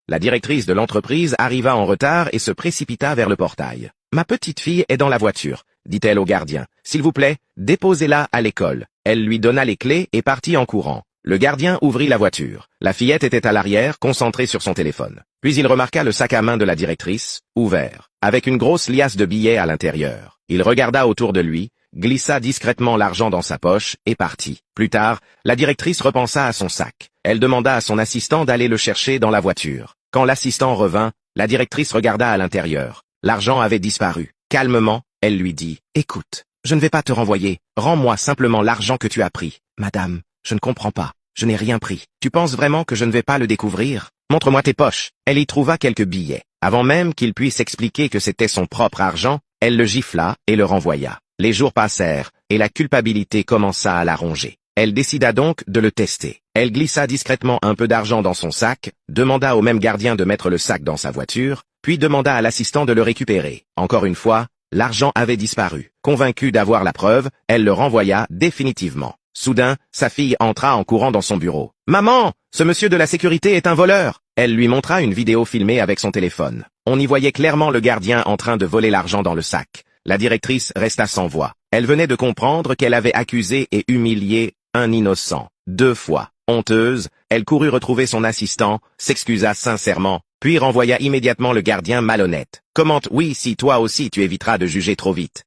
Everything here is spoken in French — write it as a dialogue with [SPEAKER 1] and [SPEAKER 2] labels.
[SPEAKER 1] La directrice de l'entreprise arriva en retard et se précipita vers le portail. « Ma petite fille est dans la voiture », dit-elle au gardien. « S'il vous plaît, déposez-la à l'école. » Elle lui donna les clés et partit en courant. Le gardien ouvrit la voiture. La fillette était à l'arrière, concentrée sur son téléphone. Puis il remarqua le sac à main de la directrice, ouvert, avec une grosse liasse de billets à l'intérieur. Il regarda autour de lui, glissa discrètement l'argent dans sa poche et partit. Plus tard, la directrice repensa à son sac. Elle demanda à son assistant d'aller le chercher dans la voiture. Quand l'assistant revint, la directrice regarda à l'intérieur. L'argent avait disparu. Calmement, elle lui dit « Écoute, je ne vais pas te renvoyer. Rends-moi simplement l'argent que tu as pris. »« Madame, je ne comprends pas. Je n'ai rien pris. Tu penses vraiment que je ne vais pas le découvrir? Montre-moi tes poches. » Elle y trouva quelques billets. Avant même qu'il puisse expliquer que c'était son propre argent, elle le gifla et le renvoya. Les jours passèrent, et la culpabilité commença à la ronger. Elle décida donc de le tester. Elle glissa discrètement un peu d'argent dans son sac, demanda au même gardien de mettre le sac dans sa voiture, puis demanda à l'assistant de le récupérer. Encore une fois, l'argent avait disparu. Convaincue d'avoir la preuve, elle le renvoya définitivement. Soudain, sa fille entra en courant dans son bureau. « Maman, ce monsieur de la sécurité est un voleur !» Elle lui montra une vidéo filmée avec son téléphone. On y voyait clairement le gardien en train de voler l'argent dans le sac. La directrice resta sans voix. Elle venait de comprendre qu'elle avait accusé et humilié un innocent. 2 fois. Honteuse, elle courut retrouver son assistant, s'excusa sincèrement, puis renvoya immédiatement le gardien malhonnête. « Commente oui si toi aussi tu éviteras de juger trop vite. »